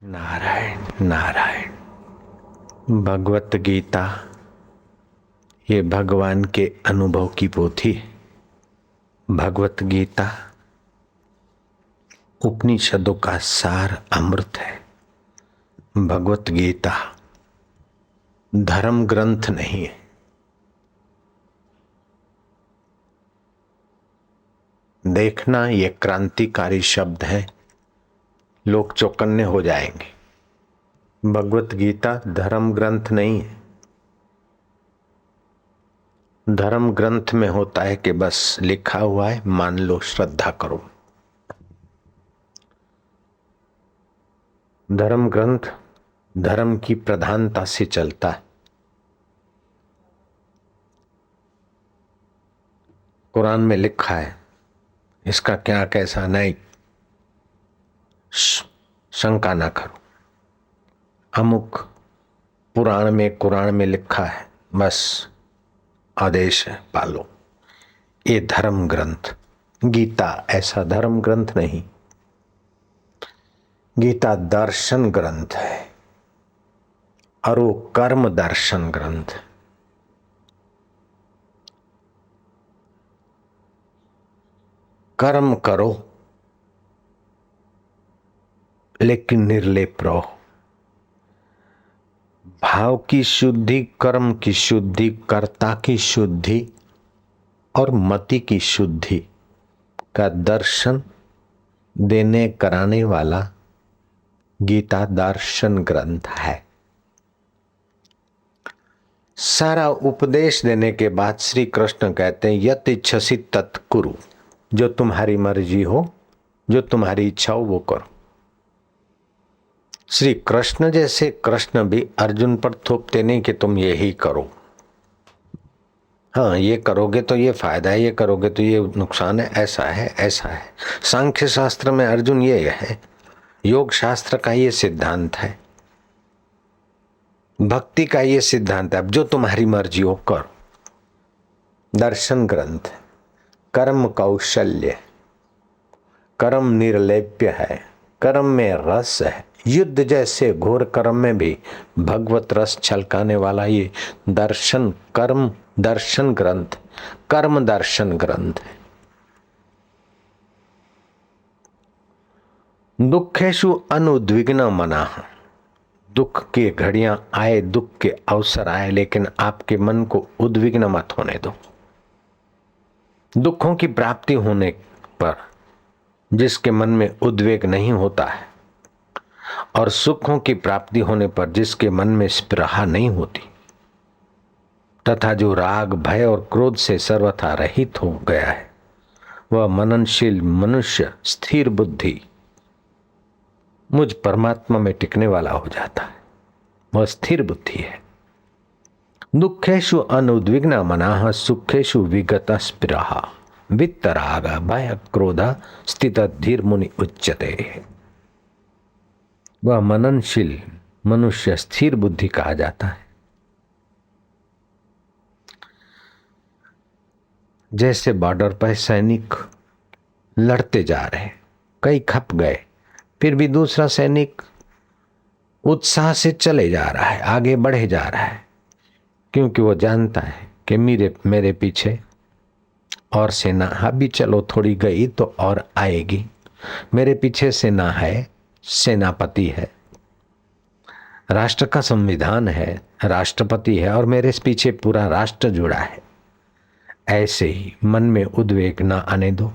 नारायण नारायण। भगवत गीता ये भगवान के अनुभव की पोथी है। भगवत गीता उपनिषदों का सार अमृत है। भगवत गीता धर्म ग्रंथ नहीं है। देखना, ये क्रांतिकारी शब्द है, लोग चौकन्ने हो जाएंगे। भगवत गीता धर्म ग्रंथ नहीं है। धर्म ग्रंथ में होता है कि बस लिखा हुआ है, मान लो, श्रद्धा करो। धर्म ग्रंथ धर्म की प्रधानता से चलता है। कुरान में लिखा है, इसका क्या कैसा नहीं, शंका ना करो। अमुक पुराण में कुरान में लिखा है, बस आदेश है, पालो। ये धर्म ग्रंथ। गीता ऐसा धर्म ग्रंथ नहीं। गीता दर्शन ग्रंथ है और वो कर्म दर्शन ग्रंथ है। कर्म करो लेकिन निर्लेप रहो। भाव की शुद्धि, कर्म की शुद्धि, कर्ता की शुद्धि और मति की शुद्धि का दर्शन देने कराने वाला गीता दर्शन ग्रंथ है। सारा उपदेश देने के बाद श्री कृष्ण कहते हैं, यत इच्छसि तत् कुरु। जो तुम्हारी मर्जी हो, जो तुम्हारी इच्छा हो वो करो। श्री कृष्ण जैसे कृष्ण भी अर्जुन पर थोपते नहीं कि तुम यही करो। हाँ, ये करोगे तो ये फायदा है, ये करोगे तो ये नुकसान है, ऐसा है ऐसा है। सांख्य शास्त्र में अर्जुन ये है, योग शास्त्र का ये सिद्धांत है, भक्ति का ये सिद्धांत है। अब जो तुम्हारी मर्जी हो करो। दर्शन ग्रंथ, कर्म कौशल्य, कर्म निर्लेप्य है, कर्म में रस है। युद्ध जैसे घोर कर्म में भी भगवत रस छलकाने वाला ये दर्शन, कर्म दर्शन ग्रंथ, कर्म दर्शन ग्रंथ है। दुखेषु अनुद्विग्न मनाः। दुख की घड़ियां आए, दुख के अवसर आए, लेकिन आपके मन को उद्विग्न मत होने दो। दुखों की प्राप्ति होने पर जिसके मन में उद्वेग नहीं होता है और सुखों की प्राप्ति होने पर जिसके मन में स्पृहा नहीं होती, तथा जो राग, भय और क्रोध से सर्वथा रहित हो गया है, वह मननशील मनुष्य स्थिर बुद्धि मुझ परमात्मा में टिकने वाला हो जाता है। वह स्थिर बुद्धि है। दुखेषु अनुद्विग्न मनाः सुखेषु विगत स्पृहा वित्तराग भय क्रोध स्थित धीर मुनि उच्यते। वह मननशील मनुष्य स्थिर बुद्धि कहा जाता है। जैसे बॉर्डर पर सैनिक लड़ते जा रहे, कई खप गए, फिर भी दूसरा सैनिक उत्साह से चले जा रहा है, आगे बढ़े जा रहा है, क्योंकि वो जानता है कि मेरे पीछे और सेना, अभी चलो थोड़ी गई तो और आएगी। मेरे पीछे सेना है, सेनापति है, राष्ट्र का संविधान है, राष्ट्रपति है, और मेरे पीछे पूरा राष्ट्र जुड़ा है। ऐसे ही मन में उद्वेग ना आने दो।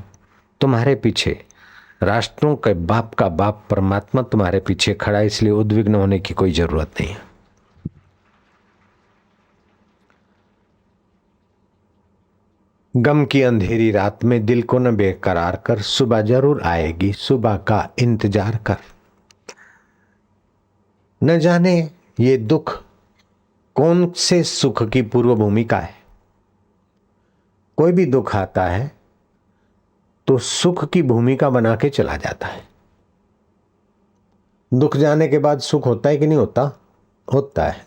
तुम्हारे पीछे राष्ट्रों के बाप का बाप परमात्मा तुम्हारे पीछे खड़ा है, इसलिए उद्विग्न होने की कोई जरूरत नहीं है। गम की अंधेरी रात में दिल को न बेकरार कर, सुबह जरूर आएगी, सुबह का इंतजार कर। न जाने ये दुख कौन से सुख की पूर्व भूमिका है। कोई भी दुख आता है तो सुख की भूमिका बना के चला जाता है। दुख जाने के बाद सुख होता है कि नहीं होता? होता है।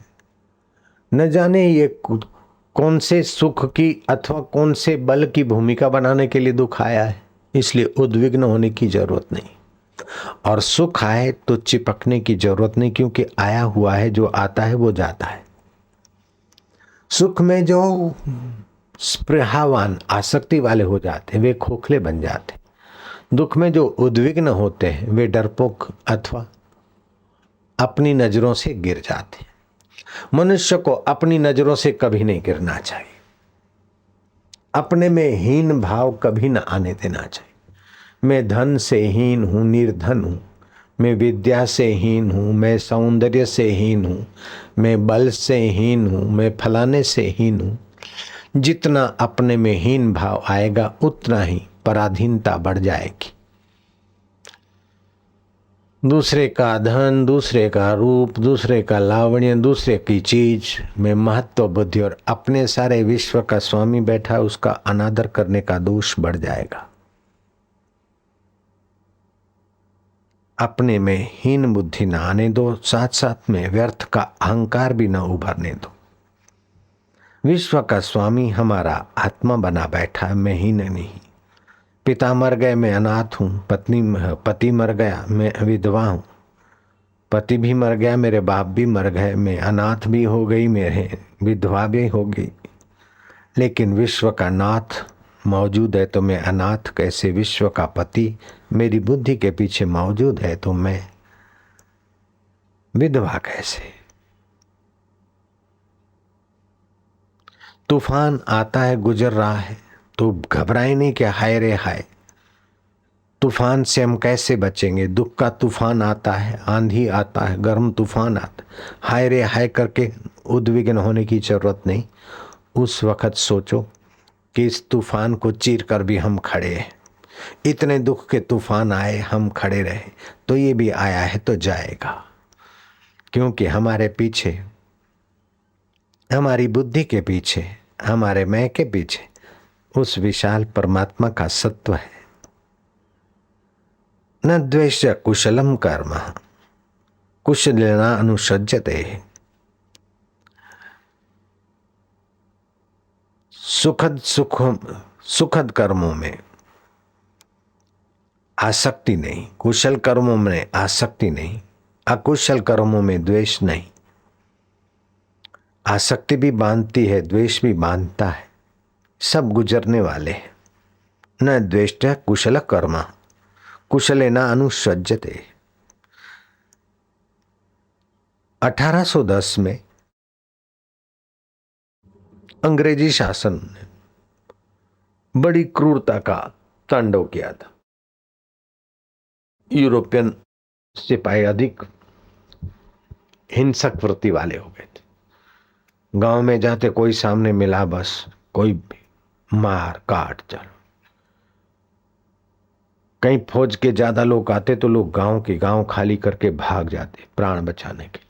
न जाने ये कौन से सुख की अथवा कौन से बल की भूमिका बनाने के लिए दुख आया है, इसलिए उद्विग्न होने की जरूरत नहीं। और सुख आए तो चिपकने की जरूरत नहीं, क्योंकि आया हुआ है, जो आता है वो जाता है। सुख में जो स्पृहावान आसक्ति वाले हो जाते हैं वे खोखले बन जाते हैं। दुख में जो उद्विग्न होते हैं वे डरपोक अथवा अपनी नजरों से गिर जाते हैं। मनुष्य को अपनी नजरों से कभी नहीं गिरना चाहिए, अपने में हीन भाव कभी न आने देना चाहिए। मैं धन से हीन हूं, निर्धन हूं, मैं विद्या से हीन हूं, मैं सौंदर्य से हीन हूं, मैं बल से हीन हूं, मैं फलाने से हीन हूं। जितना अपने में हीन भाव आएगा उतना ही पराधीनता बढ़ जाएगी। दूसरे का धन, दूसरे का रूप, दूसरे का लावण्य, दूसरे की चीज में महत्व बुद्धि और अपने सारे विश्व का स्वामी बैठा उसका अनादर करने का दोष बढ़ जाएगा। अपने में हीन बुद्धि न आने दो, साथ साथ में व्यर्थ का अहंकार भी न उभरने दो। विश्व का स्वामी हमारा आत्मा बना बैठा है, मैं हीन नहीं। पिता मर गए, मैं अनाथ हूं। पति मर गया, मैं विधवा हूं। पति भी मर गया, मेरे बाप भी मर गए, मैं अनाथ भी हो गई, मेरे विधवा भी हो गई। लेकिन विश्व का नाथ मौजूद है तो मैं अनाथ कैसे? विश्व का पति मेरी बुद्धि के पीछे मौजूद है तो मैं विधवा कैसे? तूफान आता है, गुजर रहा है, तो घबराए नहीं कि हाय रे हाय। तूफान से हम कैसे बचेंगे? दुख का तूफान आता है, आंधी आता है, गर्म तूफान आता है, हाय रे हाय करके उद्विग्न होने की जरूरत नहीं। उस वक्त सोचो कि इस तूफान को चीर कर भी हम खड़े हैं। इतने दुख के तूफान आए, हम खड़े रहे, तो ये भी आया है तो जाएगा। क्योंकि हमारे पीछे, हमारी बुद्धि के पीछे, हमारे मैं के पीछे उस विशाल परमात्मा का सत्व है। न द्वेष कुशलम कर्म कुशलेना अनुसज्जते। सुखद कर्मों में आसक्ति नहीं, कुशल कर्मों में आसक्ति नहीं, अकुशल कर्मों में द्वेष नहीं। आसक्ति भी बांधती है, द्वेष भी बांधता है, सब गुजरने वाले हैं। न द्वेष्ट कुशल कर्म कुशलेन अनुसज्जते। 1810 में अंग्रेजी शासन ने बड़ी क्रूरता का तांडव किया था। यूरोपियन सिपाही अधिक हिंसक वृत्ति वाले हो गए थे। गांव में जाते कोई सामने मिला, बस कोई मार काट चल। कहीं फौज के ज्यादा लोग आते तो लोग गांव के गांव खाली करके भाग जाते प्राण बचाने के।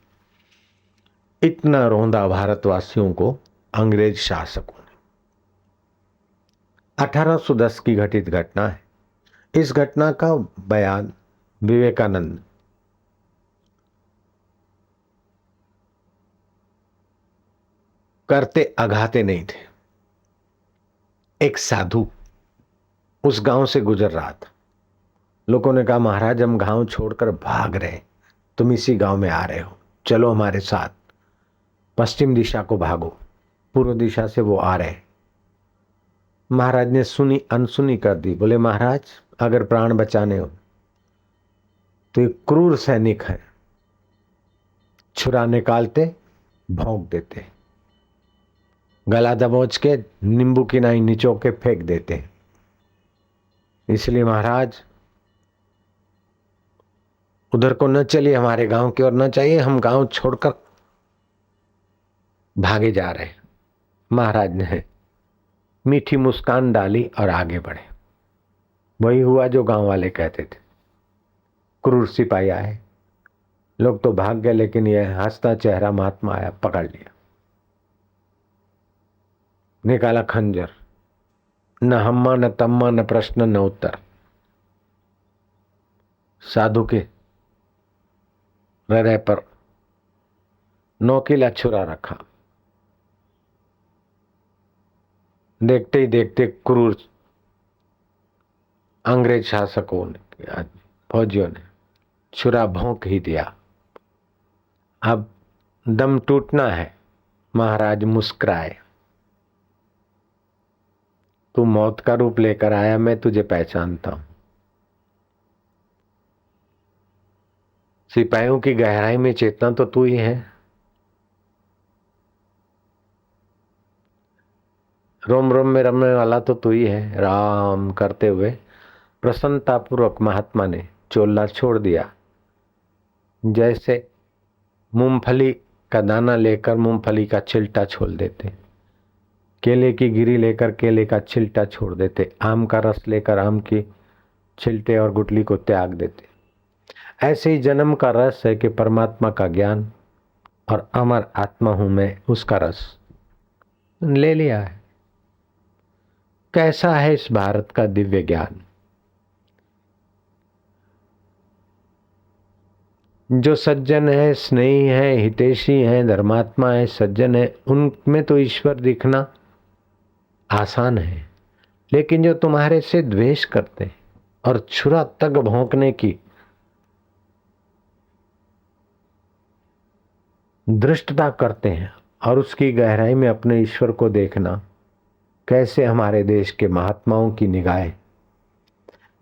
इतना रौंदा भारतवासियों को अंग्रेज शासकों ने। 1810 की घटित घटना है। इस घटना का बयान विवेकानंद करते अघाते नहीं थे। एक साधु उस गांव से गुजर रहा था। लोगों ने कहा, महाराज हम गांव छोड़कर भाग रहे, तुम इसी गांव में आ रहे हो, चलो हमारे साथ। पश्चिम दिशा को भागो, पूर्व दिशा से वो आ रहे। महाराज ने सुनी अनसुनी कर दी। बोले, महाराज अगर प्राण बचाने हो तो ये क्रूर सैनिक है, छुरा निकालते, भौंक देते, गला दबोच के नींबू की नाई निचो के फेंक देते। इसलिए महाराज उधर को न चलिए, हमारे गांव की ओर न चाहिए, हम गांव छोड़कर भागे जा रहे। महाराज ने मीठी मुस्कान डाली और आगे बढ़े। वही हुआ जो गांव वाले कहते थे। क्रूर सिपाही आए, लोग तो भाग गए, लेकिन यह हंसता चेहरा महात्मा आया, पकड़ लिया, निकाला खंजर। न हम्मा न तम्मा, न प्रश्न न उत्तर। साधु के हृदय पर नोकीला छुरा रखा। देखते ही देखते क्रूर अंग्रेज शासकों ने फौजियों ने छुरा भोंक ही दिया। अब दम टूटना है। महाराज मुस्कुराए, तू मौत का रूप लेकर आया, मैं तुझे पहचानता हूं। सिपाहियों की गहराई में चेतना तो तू ही है। रोम रोम में रमने वाला तो तू ही है। राम करते हुए प्रसन्नतापूर्वक महात्मा ने चोला छोड़ दिया। जैसे मूंगफली का दाना लेकर मूंगफली का छिलटा छोड़ देते, केले की गिरी लेकर केले का छिलटा छोड़ देते, आम का रस लेकर आम की छिलटे और गुठली को त्याग देते, ऐसे ही जन्म का रस है कि परमात्मा का ज्ञान और अमर आत्मा हूं मैं, उसका रस ले लिया है। कैसा है इस भारत का दिव्य ज्ञान। जो सज्जन है, स्नेही है, हितैषी है, धर्मात्मा है, सज्जन है, उनमें तो ईश्वर दिखना आसान है। लेकिन जो तुम्हारे से द्वेष करते और छुरा तक भौंकने की दृष्टता करते हैं और उसकी गहराई में अपने ईश्वर को देखना, कैसे हमारे देश के महात्माओं की निगाहें,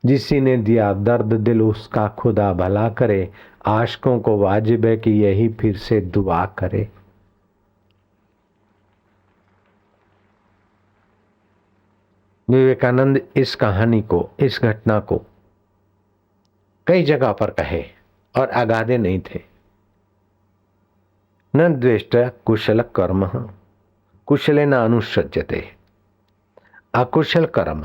जिसी ने दिया दर्द दिल उसका खुदा भला करे, आशिकों को वाजिब है कि यही फिर से दुआ करे। विवेकानंद इस कहानी को, इस घटना को कई जगह पर कहे और आगाधे नहीं थे। न द्वेष्ट कुशल कर्म कुशलेन अनुसज्जते। अकुशल कर्म,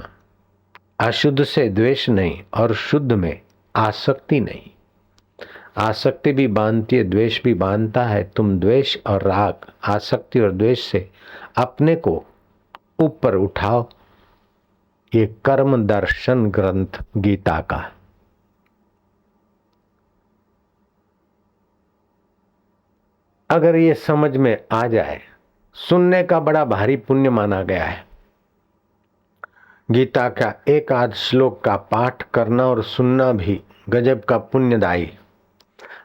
अशुद्ध से द्वेष नहीं और शुद्ध में आसक्ति नहीं। आसक्ति भी बांधती है, द्वेष भी बांधता है। तुम द्वेष और राग, आसक्ति और द्वेष से अपने को ऊपर उठाओ। ये कर्म दर्शन ग्रंथ गीता का अगर ये समझ में आ जाए, सुनने का बड़ा भारी पुण्य माना गया है। गीता का एक आध श्लोक का पाठ करना और सुनना भी गजब का पुण्यदायी,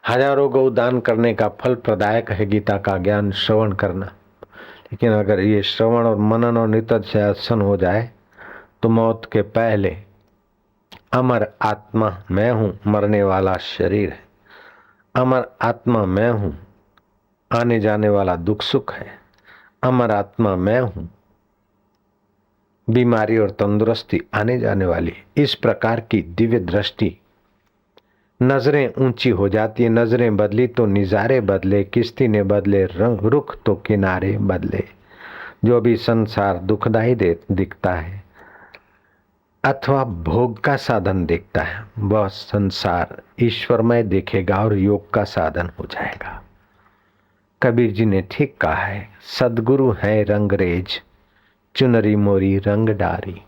हजारों गौ दान करने का फल प्रदायक है गीता का ज्ञान श्रवण करना। लेकिन अगर ये श्रवण और मनन और नित्यासन हो जाए तो मौत के पहले अमर आत्मा मैं हूं, मरने वाला शरीर है। अमर आत्मा मैं हूं, आने जाने वाला दुख सुख है। अमर आत्मा मैं हूं, बीमारी और तंदुरुस्ती आने जाने वाली। इस प्रकार की दिव्य दृष्टि, नजरें ऊंची हो जाती है। नजरें बदली तो निजारे बदले, किश्ती ने बदले रंग, रुख तो किनारे बदले। जो भी संसार दुखदाई दिखता है अथवा भोग का साधन दिखता है, वह संसार ईश्वरमय दिखेगा और योग का साधन हो जाएगा। कबीर जी ने ठीक कहा है, सदगुरु है रंगरेज, चुनरी मोरी रंग डारी।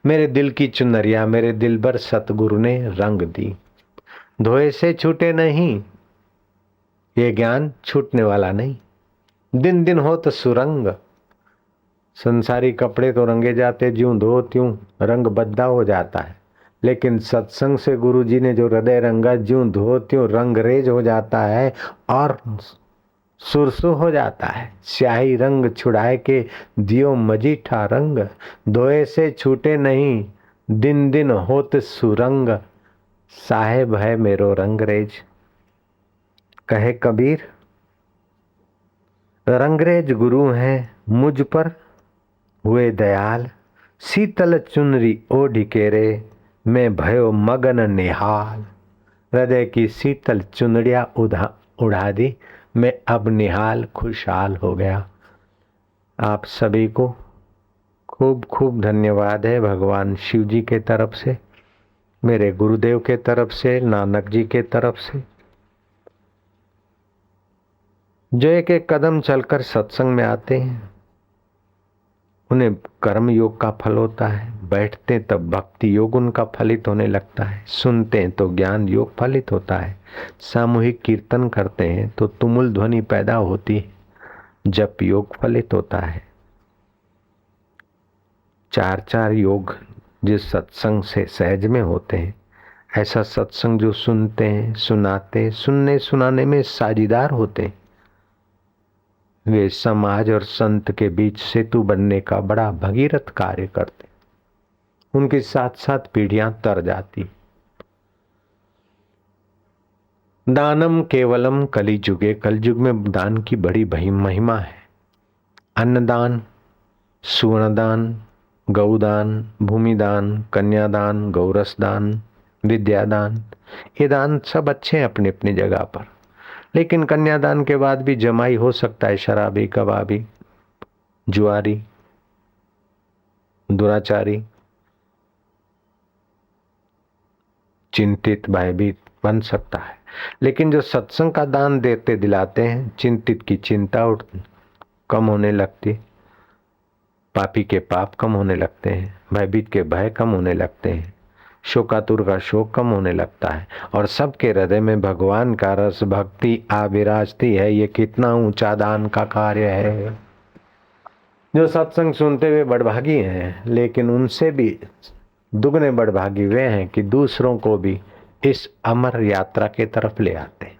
मेरे दिल की चुनरिया मेरे दिल भर सतगुरु ने रंग दी। धोए से छूटे नहीं, ये ज्ञान छूटने वाला नहीं। दिन दिन हो तो सुरंग। संसारी कपड़े तो रंगे जाते, ज्यों धो त्यों रंग बद्दा हो जाता है। लेकिन सत्संग से गुरु जी ने जो हृदय रंगा, ज्यों धो त्यों रंगरेज हो जाता है और सुरसु हो जाता है। स्याही रंग छुड़ाए के दियो मजीठा रंग, धोए से छूटे नहीं, दिन दिन होत सुरंग। साहेब है मेरो रंगरेज। कहे कबीर, रंगरेज गुरु हैं मुझ पर हुए दयाल, शीतल चुनरी ओढ़ के रे मैं भयो मगन निहाल। हृदय की शीतल चुनरिया उड़ा दी, मैं अब निहाल खुशहाल हो गया। आप सभी को खूब खूब धन्यवाद है भगवान शिव जी के तरफ से, मेरे गुरुदेव के तरफ से, नानक जी के तरफ से, जो एक एक कदम चलकर सत्संग में आते हैं। उन्हें कर्म योग का फल होता है, बैठते तब भक्ति योग उनका फलित होने लगता है, सुनते हैं तो ज्ञान योग फलित होता है, सामूहिक कीर्तन करते हैं तो तुमुल ध्वनि पैदा होती है, जप योग फलित होता है। चार चार योग जिस सत्संग से सहज में होते हैं, ऐसा सत्संग जो सुनते हैं, सुनाते, सुनने सुनाने में साझीदार होते हैं, वे समाज और संत के बीच सेतु बनने का बड़ा भगीरथ कार्य करते। उनके साथ साथ पीढ़ियां तर जाती। दानम केवलम कलिजुगे, कलयुग में दान की बड़ी महिमा है। अन्नदान, सुवर्णदान, गौदान, भूमिदान, कन्यादान, गौरसदान, विद्यादान, ये दान सब अच्छे हैं अपनी अपनी जगह पर, लेकिन कन्यादान के बाद भी जमाई हो सकता है, शराबी, कबाबी, जुआरी, दुराचारी, चिंतित, भयभीत बन सकता है। लेकिन जो सत्संग का दान देते दिलाते हैं, चिंतित की चिंता कम होने लगती, पापी के पाप कम होने लगते हैं, भयभीत के भय कम होने लगते हैं, शोकातुर का शोक कम होने लगता है, और सबके हृदय में भगवान का रस भक्ति आविराजती है। ये कितना ऊंचा दान का कार्य है। जो सत्संग सुनते हुए बड़भागी हैं, लेकिन उनसे भी दुगने बड़भागी वे हैं कि दूसरों को भी इस अमर यात्रा के तरफ ले आते हैं।